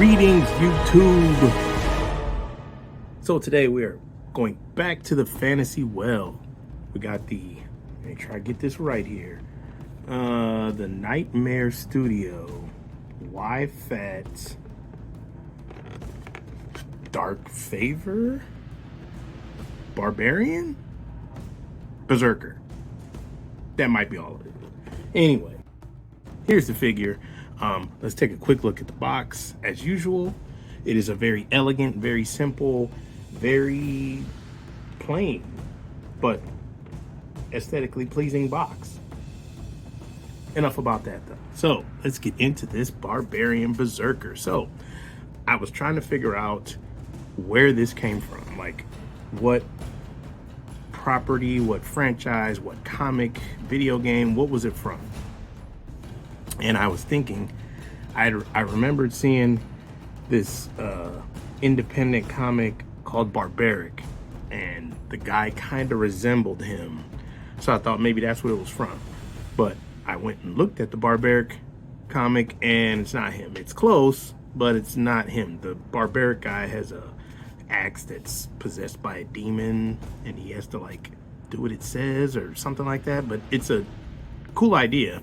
Greetings, YouTube. So today we are going back to the fantasy well. We got the, let me try to get this right here. The Nightmare Studio YFAT Dark Favor Barbarian Berserker. That might be all of it. Anyway, here's the figure. Let's take a quick look at the box. As usual, it is a very elegant, very simple, very plain, but aesthetically pleasing box. Enough about that though. So let's get into this Barbarian Berserker. So I was trying to figure out where this came from, like what property, what franchise, what comic, video game, what was it from? And I was thinking, I remembered seeing this independent comic called Barbaric, and the guy kind of resembled him. So I thought maybe that's what it was from. But I went and looked at the Barbaric comic, and it's not him. It's close, but it's not him. The Barbaric guy has a axe that's possessed by a demon, and he has to like do what it says or something like that. But it's a cool idea.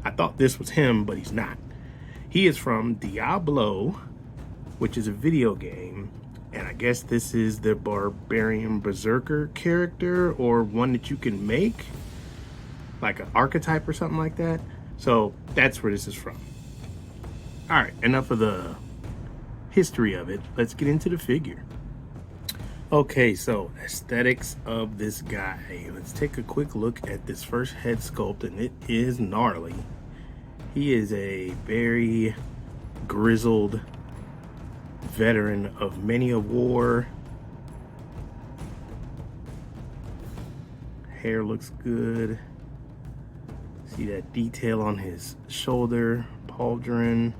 I thought this was him, but he's not. He is from Diablo, which is a video game, and I guess this is the Barbarian Berserker character, or one that you can make, like an archetype or something like that. So that's where this is from. All right, enough of the history of it. Let's get into the figure. Okay, so aesthetics of this guy. Let's take a quick look at this first head sculpt, and it is gnarly. He is a very grizzled veteran of many a war. Hair looks good. See that detail on his shoulder, pauldron.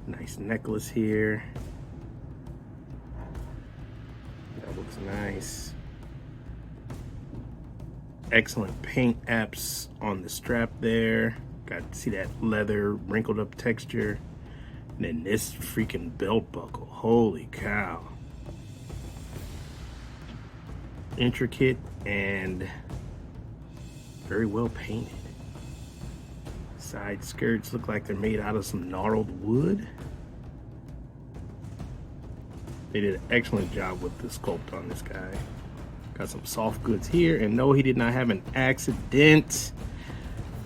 Nice necklace here. That looks nice. Excellent paint apps on the strap there. Got to see that leather wrinkled up texture. And then this freaking belt buckle. Holy cow. Intricate and very well painted. Side skirts look like they're made out of some gnarled wood. They did an excellent job with the sculpt on this guy. Got some soft goods here, and no, he did not have an accident.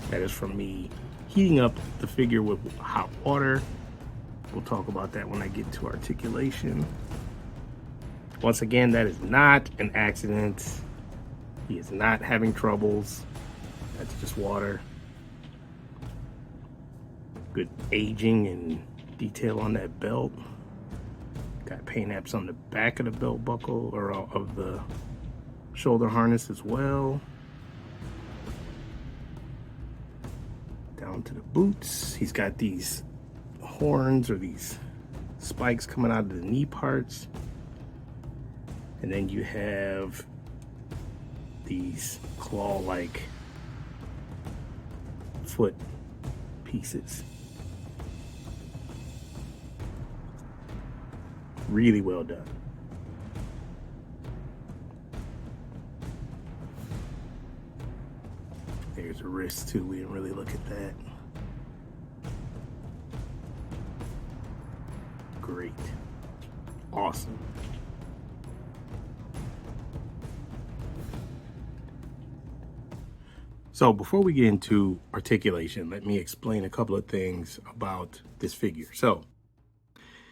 That is from me heating up the figure with hot water. We'll talk about that when I get to articulation. Once again, that is not an accident. He is not having troubles. That's just water. Good aging and detail on that belt. Got paint apps on the back of the belt buckle, or of the shoulder harness as well. Down to the boots. He's got these horns, or these spikes, coming out of the knee parts. And then you have these claw-like foot pieces. Really well done. There's a wrist too. We didn't really look at that. Great. Awesome. So before we get into articulation, let me explain a couple of things about this figure. So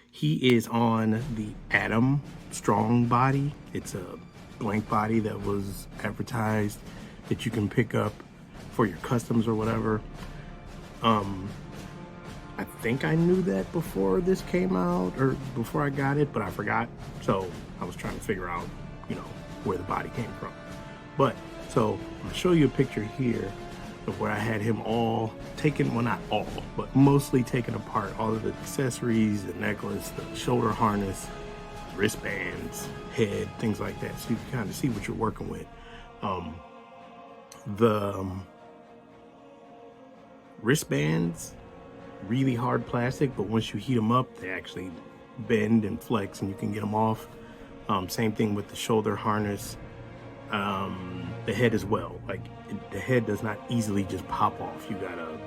he is on the Atom Strong body. It's a blank body that was advertised that you can pick up for your customs or whatever. I think I knew that before this came out, or before I got it, but I forgot. So I was trying to figure out, you know, where the body came from. But so I'm gonna show you a picture here of where I had him all taken, well, not all, but mostly taken apart. All of the accessories, the necklace, the shoulder harness, wristbands, head, things like that. So you can kind of see what you're working with. The wristbands really hard plastic, but once you heat them up, they actually bend and flex and you can get them off. Same thing with the shoulder harness, the head as well. Like the head does not easily just pop off. You gotta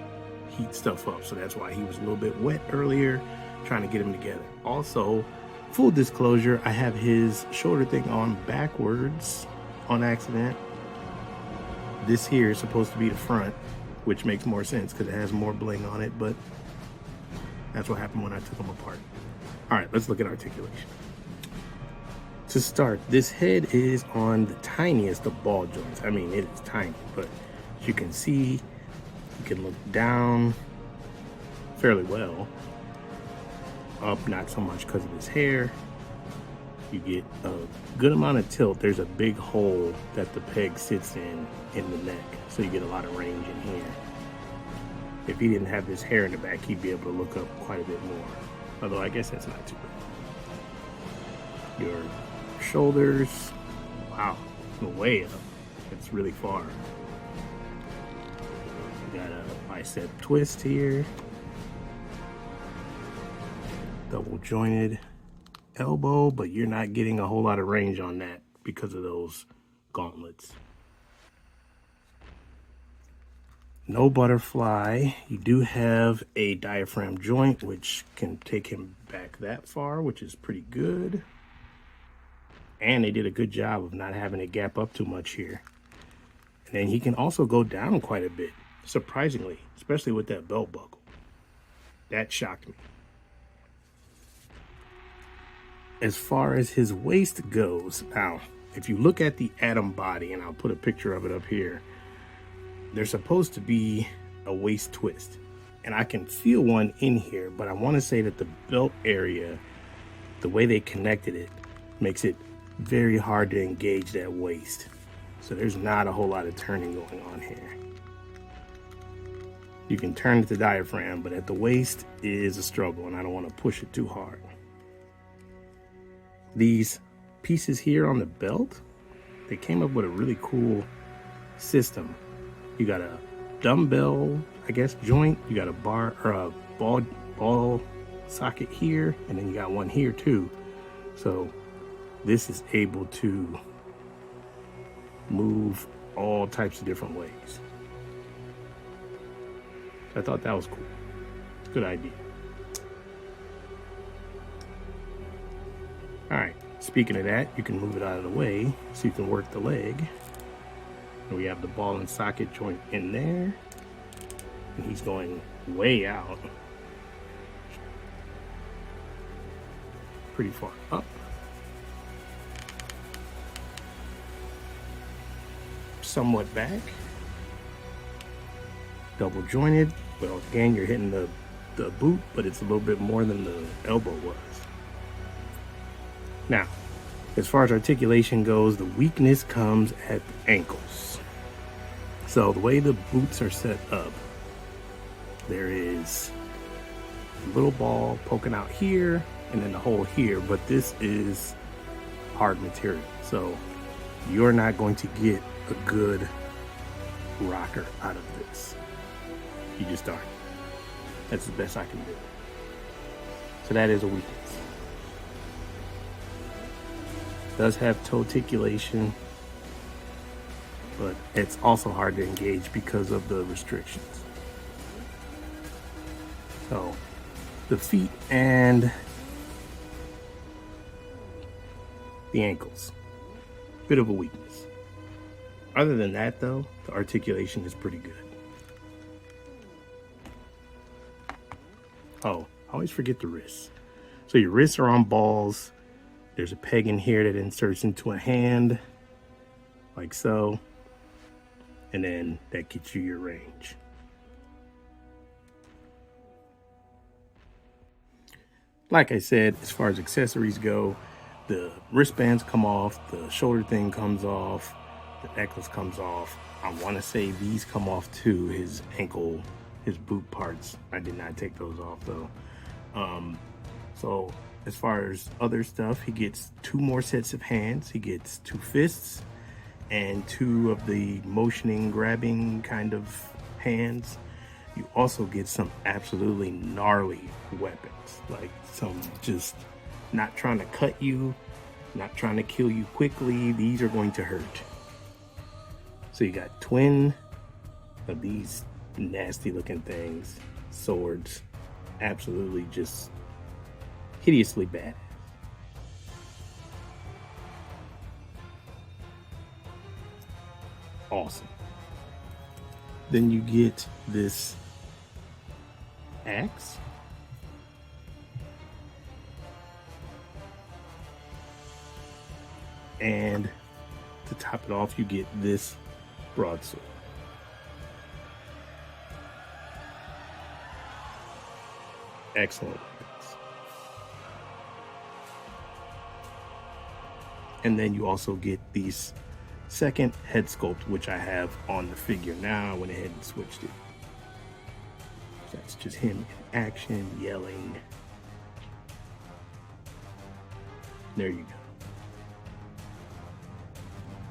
heat stuff up. So that's why he was a little bit wet earlier, trying to get him together. Also, full disclosure, I have his shoulder thing on backwards on accident. This here is supposed to be the front, which makes more sense because it has more bling on it, but that's what happened when I took them apart. All right, let's look at articulation. To start, this head is on the tiniest of ball joints. I mean, it is tiny, but as you can see, you can look down fairly well. Up, not so much because of his hair. You get a good amount of tilt. There's a big hole that the peg sits in the neck, so you get a lot of range in here. If he didn't have this hair in the back, he'd be able to look up quite a bit more. Although I guess that's not too bad. Your shoulders, wow, way up. It's really far. You got a bicep twist here. Double jointed elbow, but you're not getting a whole lot of range on that because of those gauntlets. No butterfly. You do have a diaphragm joint, which can take him back that far, which is pretty good. And they did a good job of not having it gap up too much here. And then he can also go down quite a bit, surprisingly, especially with that belt buckle. That shocked me. As far as his waist goes, now, if you look at the Atom body, and I'll put a picture of it up here, there's supposed to be a waist twist. And I can feel one in here, but I want to say that the belt area, the way they connected it, makes it very hard to engage that waist. So there's not a whole lot of turning going on here. You can turn at the diaphragm, but at the waist is a struggle, and I don't want to push it too hard. These pieces here on the belt, they came up with a really cool system. You got a dumbbell, I guess, joint. You got a bar or a ball socket here, and then you got one here too. So this is able to move all types of different ways. I thought that was cool. Good idea. All right, speaking of that, you can move it out of the way so you can work the leg. And we have the ball and socket joint in there. And he's going way out. Pretty far up. Somewhat back. Double jointed. Well, again, you're hitting the boot, but it's a little bit more than the elbow was. Now, as far as articulation goes, the weakness comes at the ankles. So the way the boots are set up, there is a little ball poking out here and then the hole here, but this is hard material. So you're not going to get a good rocker out of this. You just aren't. That's the best I can do. So that is a weakness. Does have toe articulation, but it's also hard to engage because of the restrictions. So the feet and the ankles, bit of a weakness. Other than that though, the articulation is pretty good. Oh, I always forget the wrists. So your wrists are on balls. There's a peg in here that inserts into a hand, like so, and then that gets you your range. Like I said, as far as accessories go, the wristbands come off, the shoulder thing comes off, the necklace comes off. I want to say these come off too, his ankle, his boot parts. I did not take those off though. So as far as other stuff, he gets 2 more sets of hands. He gets 2 fists and 2 of the motioning, grabbing kind of hands. You also get some absolutely gnarly weapons, like some just not trying to cut you, not trying to kill you quickly. These are going to hurt. So you got twin of these nasty looking things, swords, absolutely just hideously bad. Awesome. Then you get this axe. And to top it off, you get this broadsword. Excellent weapons. And then you also get these second head sculpt, which I have on the figure now. I went ahead and switched it. So that's just him in action, yelling. There you go.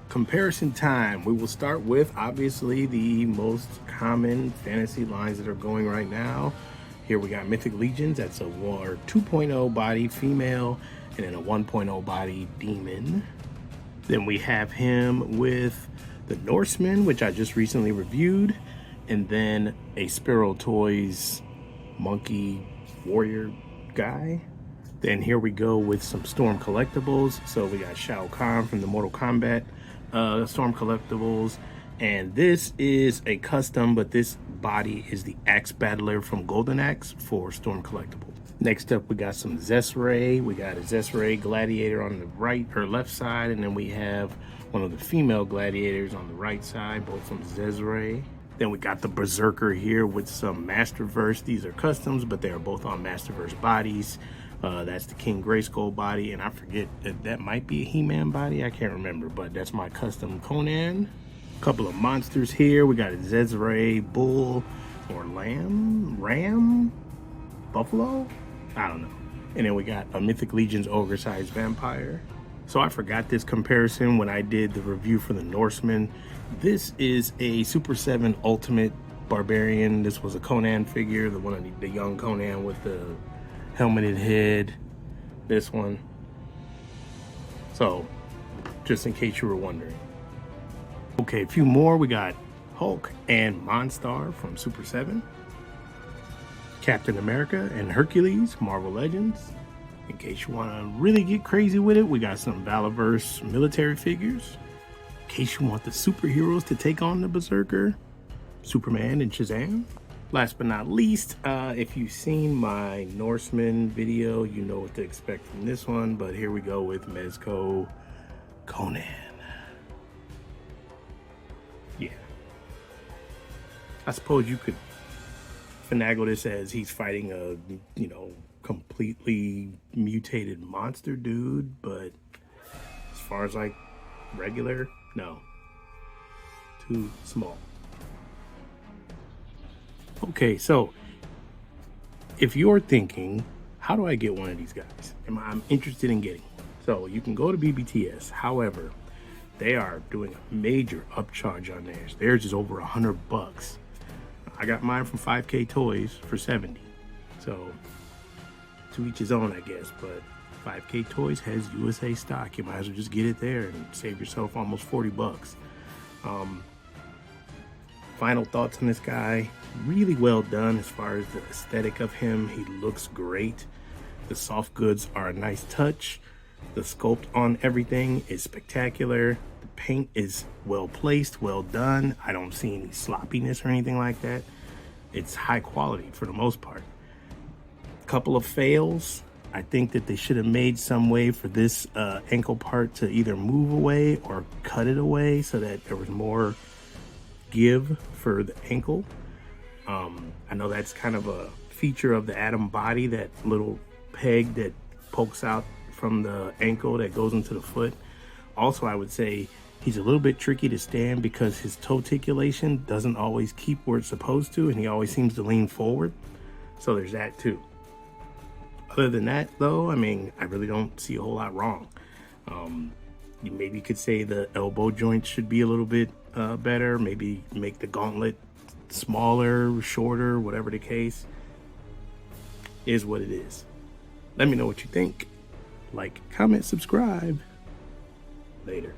Comparison time. We will start with obviously the most common fantasy lines that are going right now. Here we got Mythic Legions. That's a 2.0 body female and then a 1.0 body demon. Then we have him with the Norseman, which I just recently reviewed, and then a Sparrow Toys monkey warrior guy. Then here we go with some Storm collectibles. So we got Shao Kahn from the Mortal Kombat Storm collectibles, and this is a custom, but this body is the Axe Battler from Golden Axe for Storm collectibles. Next up, we got some Zesray. We got a Zesray gladiator on the right or left side, and then we have one of the female gladiators on the right side, both from Zesray. Then we got the Berserker here with some Masterverse. These are customs, but they are both on Masterverse bodies. That's the King Grayskull body, and I forget, that might be a He-Man body. I can't remember, but that's my custom Conan. A couple of monsters here. We got a Zesray bull or ram, buffalo. I don't know. And then we got a Mythic Legions ogre-sized vampire. So I forgot this comparison when I did the review for the Norseman. This is a Super 7 Ultimate Barbarian. This was a Conan figure, the one of the young Conan with the helmeted head. This one. So, just in case you were wondering. Okay, a few more. We got Hulk and Monstar from Super 7. Captain America and Hercules, Marvel Legends. In case you want to really get crazy with it, we got some Valorverse military figures. In case you want the superheroes to take on the Berserker, Superman and Shazam. Last but not least, if you've seen my Norseman video, you know what to expect from this one, but here we go with Mezco Conan. Yeah. I suppose you could finagle this as he's fighting a, completely mutated monster dude, but as far as like regular, no. Too small. Okay, so if you're thinking, how do I get one of these guys? I'm interested in getting one. So you can go to BBTS. However, they are doing a major upcharge on theirs. Theirs is over $100. I got mine from 5K Toys for 70. So to each his own, I guess. But 5K Toys has USA stock. You might as well just get it there and save yourself almost $40. Final thoughts on this guy. Really well done as far as the aesthetic of him. He looks great. The soft goods are a nice touch. The sculpt on everything is spectacular. The paint is well placed, well done. I don't see any sloppiness or anything like that. It's high quality for the most part. Couple of fails. I think that they should have made some way for this ankle part to either move away or cut it away so that there was more give for the ankle. I know that's kind of a feature of the Adam body, that little peg that pokes out from the ankle that goes into the foot. Also, I would say he's a little bit tricky to stand because his toe articulation doesn't always keep where it's supposed to, and he always seems to lean forward. So there's that too. Other than that, though, I mean, I really don't see a whole lot wrong. You maybe could say the elbow joints should be a little bit better. Maybe make the gauntlet smaller, shorter, whatever the case, is what it is. Let me know what you think. Like, comment, subscribe. Later.